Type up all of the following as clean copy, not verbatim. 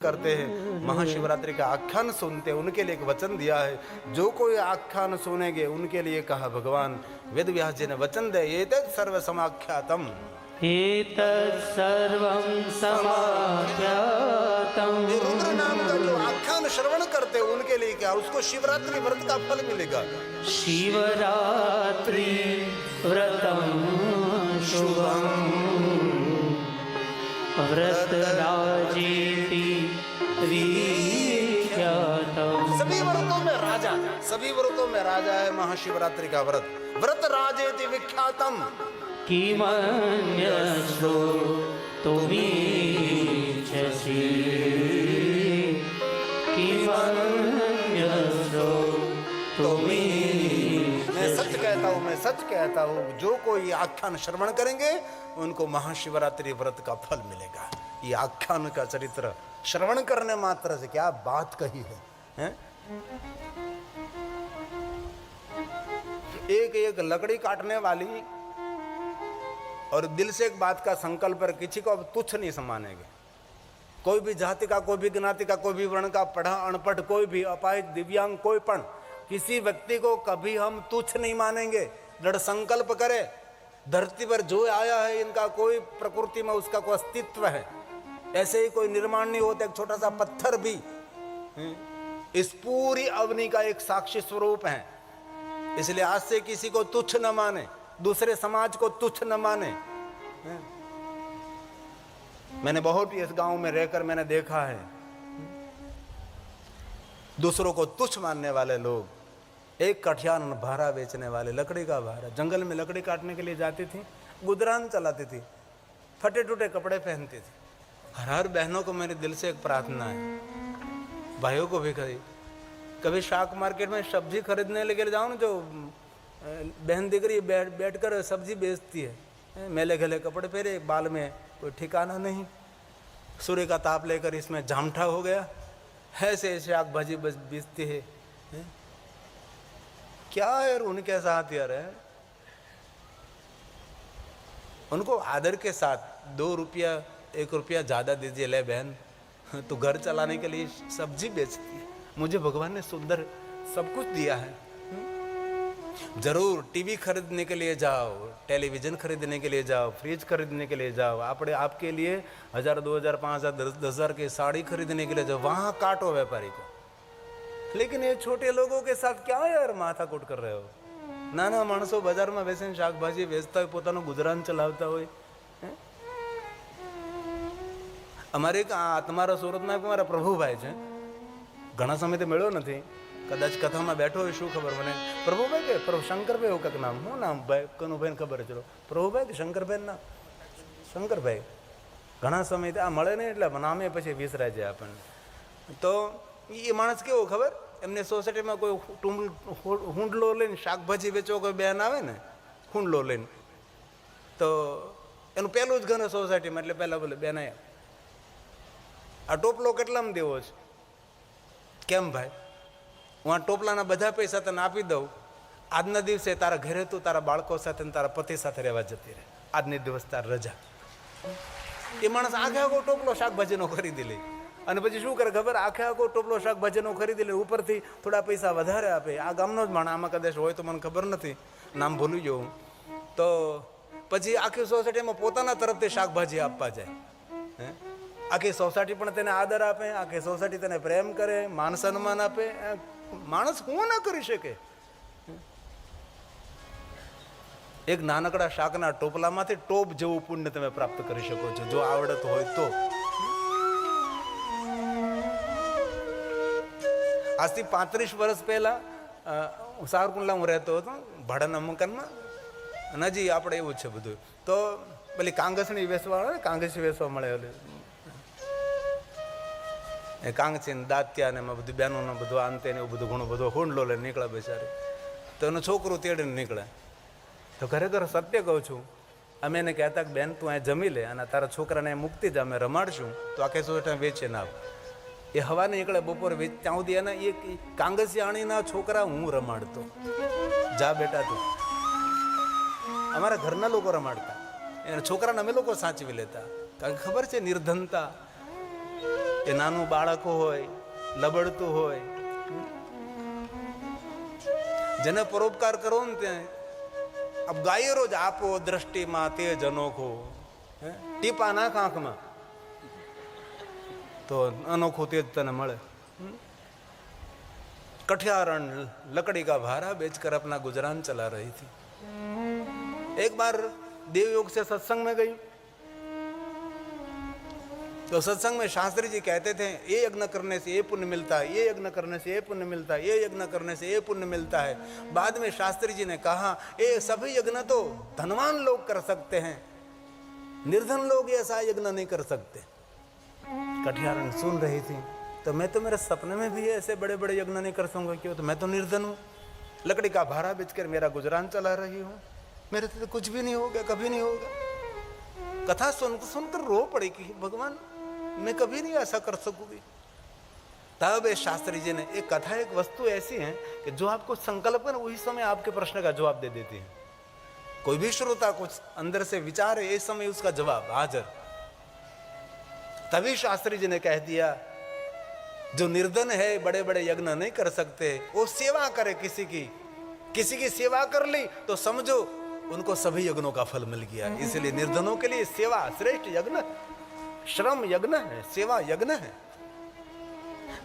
करते हैं, महाशिवरात्रि का आख्यान सुनते हैं, उनके लिए एक वचन दिया है, जो कोई आख्यान सुनेंगे उनके लिए कहा भगवान वेद व्यास जी ने वचन दे, एतत् सर्व समाख्यातम, एतत् सर्वं समाख्यातम। रुद्र नाम का जो आख्यान श्रवण करते हैं उनके लिए क्या, उसको शिवरात्रि व्रत का फल मिलेगा। शिवरात्रि व्रतम शुभम व्रतराजेति विख्यातम। सभी व्रतों में राजा है महाशिवरात्रि का व्रत। व्रत राजेति विख्यातम किमन्यस्रो तुमीच्छसि, किमन्यस्रो तुमीच्छसि। मैं सच कहता हूँ, जो कोई आख्यान श्रवण करेंगे उनको महाशिवरात्रि व्रत का फल मिलेगा। ये आख्यान का चरित्र श्रवण करने मात्र से क्या बात कही है, हैं? एक लकड़ी काटने वाली और दिल से एक बात का संकल्प पर किसी को अब तुच्छ नहीं सम्मानेंगे। कोई भी जाति का, कोई भी ज्ञाति का, कोई भी वर्ण का, पढ़ा अनपढ़, कोई भी अपाहिज दिव्यांग, कोई पण किसी व्यक्ति को कभी हम तुच्छ नहीं मानेंगे। दृढ़ संकल्प करे, धरती पर जो आया है इनका कोई प्रकृति में उसका कोई अस्तित्व है, ऐसे ही कोई निर्माण नहीं होता। एक छोटा सा पत्थर भी इस पूरी अवनी का एक साक्षी स्वरूप है। इसलिए आज से किसी को तुच्छ न माने, दूसरे समाज को तुच्छ न माने। मैंने बहुत इस गांव में रहकर मैंने देखा है, दूसरों को तुच्छ मानने वाले लोग। एक कठियान भारा बेचने वाले, लकड़ी का भारा, जंगल में लकड़ी काटने के लिए जाती थी, गुजरान चलाती थी, फटे टूटे कपड़े पहनती थी। हर बहनों को मेरे दिल से एक प्रार्थना है, भाइयों को भी कभी शाक मार्केट में सब्जी खरीदने लेकर जाओ ना, जो बहन दिख रही बैठकर सब्जी बेचती है, मैले गले कपड़े पहने, बाल में कोई ठिकाना नहीं, सूर्य का ताप लेकर इसमें जामठा हो गया, ऐसे शाक भाजी बस बेचती है। क्या यार उनके साथ यार है, उनको आदर के साथ 2 रुपया 1 रुपया ज़्यादा दीजिए, ले बहन तो घर चलाने के लिए सब्जी बेचती है। मुझे भगवान ने सुंदर सब कुछ दिया है। जरूर टीवी खरीदने के लिए जाओ, टेलीविजन खरीदने के लिए जाओ, फ्रिज खरीदने के लिए जाओ, आपके लिए 1000 2000 5000 10,000 की साड़ी खरीदने के लिए जाओ, वहाँ काटो व्यापारी को। लेकिन ये छोटे लोगों के साथ क्या यार माथा कूट कर रहे हो। नाना माणसो बाजार में बेसीने शाकभाजी वेचता હોય, પોતાનું ગુજરાન ચલાવતા હોય। અમારે તમારા સુરતમાં મારા પ્રભુભાઈ છે, ઘણા સમયથી મળ્યો નથી, કદાચ કથામાં બેઠો હોય, શું ખબર મને। પ્રભુભાઈ કે શંકરભાઈ એવું કંઈક નામ, શું નામ ભાઈ કનુભાઈને ખબર ચલો, પ્રભુભાઈ કે શંકરભાઈ નામ, શંકરભાઈ। ઘણા સમયથી આ મળે નહીં એટલે નામે પછી વિસરાય જાય આપણને। તો એ માણસ કેવો ખબર, એમને સોસાયટીમાં કોઈ હુંડલો લઈને શાકભાજી વેચવો કોઈ બેન આવે ને, હુંડલો લઈને, તો એનું પહેલું જ ઘર સોસાયટીમાં, એટલે પહેલાં બોલે બેન આયા આ ટોપલો કેટલામાં દેવો છે? કેમ ભાઈ, હું આ ટોપલાના બધા પૈસા તને આપી દઉં, આજના દિવસે તારા ઘરે તું તારા બાળકો સાથે ને તારા પતિ સાથે રહેવા જતી રહે, આજની દિવસ તાર રજા। એ માણસ આખે આખો ટોપલો શાકભાજીનો ખરીદી લે, અને પછી શું કરે ખબર, આખે આખો ટોપલો શાકભાજીનો ખરીદી લે, ઉપરથી થોડા પૈસા વધારે આપે। આ ગામનો જ માણસ, આમાં કદાચ હોય તો મને ખબર નથી, નામ ભૂલી ગયો હું। તો પછી આખી સોસાયટીમાં પોતાના તરફથી શાકભાજી આપવા જાય, હે આખી સોસાયટી પણ તેને આદર આપે, આખી સોસાયટી તેને પ્રેમ કરે, માન સન્માન આપે। માણસ શું ના કરી શકે। એક નાનકડા શાકના ટોપલામાંથી ટોપ જેવું પુણ્ય તમે પ્રાપ્ત કરી શકો છો, જો આવડત હોય તો। આજથી 35 વર્ષ પહેલા સાવરકુંડલા હું રહેતો હતો, ભાડાના મકાનમાં, અને હજી આપણે એવું જ છે બધું। તો પેલી કાંગસની વેચવા, કાંગસી વેચવા મળે, એ કાંગચીને દાંતિયા ને એમાં બધું બહેનોને બધું આંતે ને એવું બધું ઘણું બધું હુંડલો લઈને નીકળે બેચારે। તો એનું છોકરું તેડીને નીકળે। તો ખરેખર સત્ય કહું છું, અમે એને કહેતા કે બેન તું અહીંયા જમી લે અને તારા છોકરાને મુક્તિ જ અમે રમાડશું, તો આખે સોસાયટી વેચે ના આવે। એ હવાને નીકળે, બપોરે વેચ ત્યાં સુધી એના એક કાંગસિયાણીના છોકરા હું રમાડતો, જા બેટા તું। અમારા ઘરના લોકો રમાડતા, એના છોકરાને અમે લોકો સાચવી લેતા, કારણ કે ખબર છે નિર્ધનતા એ નાનું બાળક હોય, લબડતું હોય, જેને પરોપકાર કરો ને ત્યાં अब गाये रोज आपो दृष्टि में तेज अनोखो, टीपा नाख आंख में तो अनोखो तेज तने मळे। कठियारण लकड़ी का भारा बेचकर अपना गुजरान चला रही थी। एक बार देवयोग से सत्संग में गई तो सत्संग में शास्त्री जी कहते थे ये यज्ञ करने से ये पुण्य मिलता है, ये यज्ञ करने से ये पुण्य मिलता है, ये यज्ञ करने से ये पुण्य मिलता है। बाद में शास्त्री जी ने कहा ये सभी यज्ञ तो धनवान लोग कर सकते हैं, निर्धन लोग ऐसा यज्ञ नहीं कर सकते। कठियारण सुन रही थी तो मैं तो मेरे सपने में भी ऐसे बड़े बड़े यज्ञ नहीं कर सकूंगा, क्यों? तो मैं तो निर्धन हूँ, लकड़ी का भारा बेचकर मेरा गुजरान चला रही हूँ, मेरे तो कुछ भी नहीं होगा, कभी नहीं होगा। कथा सुनकर रो पड़ी कि भगवान मैं कभी नहीं ऐसा कर सकूंगी। तब शास्त्री जी ने एक कथा, एक वस्तु ऐसी है कि जो आपको संकल्प है वही समय आपके प्रश्न का जवाब दे देती है। कोई भी श्रोता कुछ अंदर से विचार है, इस समय उसका जवाब हाजिर। तभी शास्त्री जी ने कह दिया जो निर्धन है, बड़े बड़े यज्ञ नहीं कर सकते, वो सेवा करे किसी की सेवा कर ली तो समझो उनको सभी यज्ञों का फल मिल गया। इसलिए निर्धनों के लिए सेवा श्रेष्ठ यज्ञ, श्रम यज्ञ है, सेवा यज्ञ है।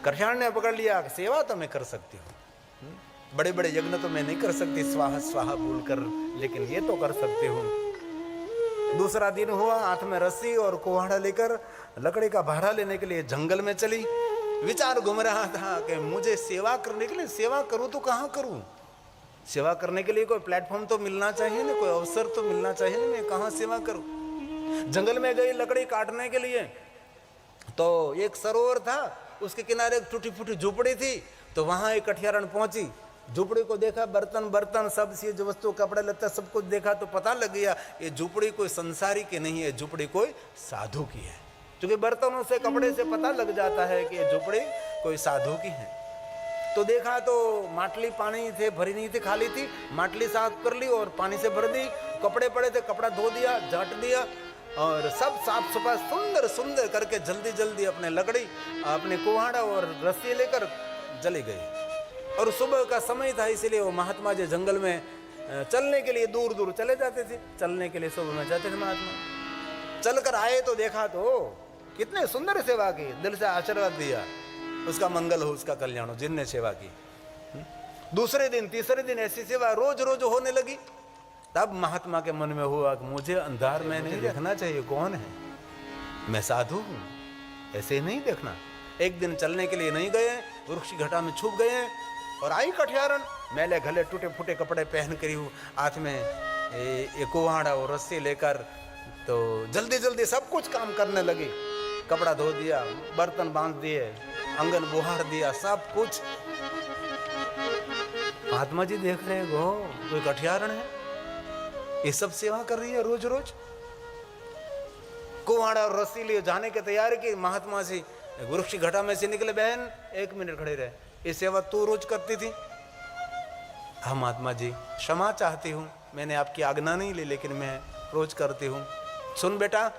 कठियारण ने पकड़ लिया, सेवा तो मैं कर सकती हूँ, बड़े बड़े यज्ञ तो मैं नहीं कर सकती स्वाहा स्वाहा बोलकर, लेकिन ये तो कर सकती हूँ। दूसरा दिन हुआ, हाथ में रस्सी और कुहाड़ा लेकर लकड़ी का भारा लेने के लिए जंगल में चली। विचार घूम रहा था कि मुझे सेवा करने के लिए, सेवा करूँ तो कहाँ करूँ? सेवा करने के लिए कोई प्लेटफॉर्म तो मिलना चाहिए ना, कोई अवसर तो मिलना चाहिए ना, मैं कहाँ सेवा करूँ? जंगल में गई लकड़ी काटने के लिए तो एक सरोवर था, उसके किनारे एक टूटी फूटी झोपड़ी थी, तो वहां एक कठियारण पहुंची। झोपड़ी को देखा, बर्तन बर्तन सब से जो वस्तु, कपड़े लत्ता सब कुछ देखा तो पता लग गया ये झोपड़ी कोई संसारी की नहीं है, झोपड़ी कोई साधु की है। क्योंकि बर्तनों से, कपड़े से पता लग जाता है कि ये झोपड़ी कोई साधु की है। तो देखा तो माटली पानी से भरी नहीं थी, खाली थी। माटली साफ कर ली और पानी से भर दी। कपड़े पड़े थे, कपड़ा धो दिया, झाट दिया और सब साफ सफाई सुंदर सुंदर करके जल्दी जल्दी अपने लकड़ी, अपने कुहाड़ा और रस्सी लेकर चली गई। और सुबह का समय था, इसलिए वो महात्मा जी जंगल में चलने के लिए दूर दूर चले जाते थे। चलने के लिए सुबह में जाते थे महात्मा। चलकर आए तो देखा तो कितने सुंदर सेवा की, दिल से आशीर्वाद दिया, उसका मंगल हो, उसका कल्याण हो, जिनने सेवा की। दूसरे दिन, तीसरे दिन ऐसी सेवा रोज रोज होने लगी। तब महात्मा के मन में हुआ कि मुझे अंधार में नहीं देखना चाहिए, कौन है, मैं साधु हूं, ऐसे नहीं देखना। एक दिन चलने के लिए नहीं गए, वृक्ष घटा में छुप गए और आई कठियारण, मैले घले टूटे फूटे कपड़े पहन कर, हाथ में एक कुहाड़ा और रस्सी लेकर, तो जल्दी जल्दी सब कुछ काम करने लगी। कपड़ा धो दिया, बर्तन बांध दिए, आंगन बुहार दिया, सब कुछ। महात्मा जी देख रहे हो कोई कठियारण है, ये सब सेवा कर रही है रोज रोज। कुहाड़ा और रस्सी लिए जाने की तैयारी की। महात्मा जी वृक्ष घटा में से निकले, बहन 1 मिनट खड़े रहे, ये सेवा तू रोज करती थी? हाँ महात्मा जी, क्षमा चाहती हूँ, मैंने आपकी आज्ञा नहीं ली, लेकिन मैं रोज करती हूँ। सुन बेटा,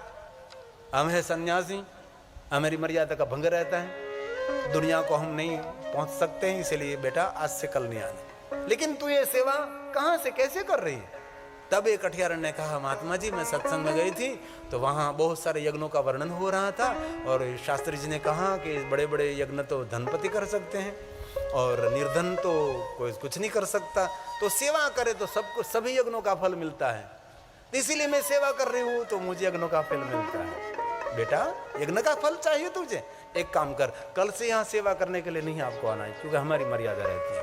हम है सन्यासी, हमारी मर्यादा का भंग रहता है, दुनिया को हम नहीं पहुंच सकते हैं, इसलिए बेटा आज से कल नहीं आना। लेकिन तू ये सेवा कहाँ से कैसे कर रही है? तब एक कठियारण ने कहा, महात्मा जी मैं सत्संग में गई थी तो वहाँ बहुत सारे यज्ञों का वर्णन हो रहा था और शास्त्री जी ने कहा कि बड़े बड़े यज्ञ तो धनपति कर सकते हैं और निर्धन तो कोई कुछ नहीं कर सकता, तो सेवा करे तो सब कुछ, सभी यज्ञों का फल मिलता है, इसीलिए मैं सेवा कर रही हूँ, तो मुझे यज्ञों का फल मिलता है। बेटा यज्ञ का फल चाहिए तुझे, एक काम कर, कल से यहाँ सेवा करने के लिए नहीं आपको आना है, क्योंकि हमारी मर्यादा रहती है।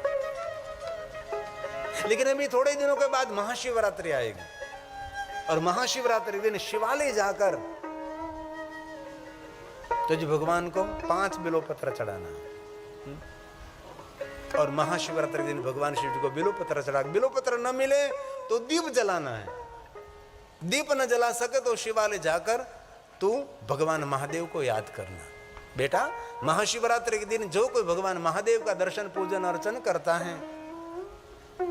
लेकिन अभी थोड़े दिनों के बाद महाशिवरात्रि आएगी और महाशिवरात्रि दिन शिवालय जाकर तुझे भगवान को 5 बिल्वपत्र चढ़ाना है। और महाशिवरात्रि दिन भगवान शिव जी को बिल्वपत्र चढ़ा, बिल्वपत्र न मिले तो दीप जलाना है, दीप न जला सके तो शिवालय जाकर तू भगवान महादेव को याद करना। बेटा महाशिवरात्रि के दिन जो कोई भगवान महादेव का दर्शन पूजन अर्चन करता है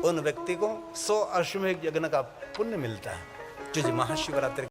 उन व्यक्ति को 100 अश्वमेध यज्ञ का पुण्य मिलता है। जो महाशिवरात्रि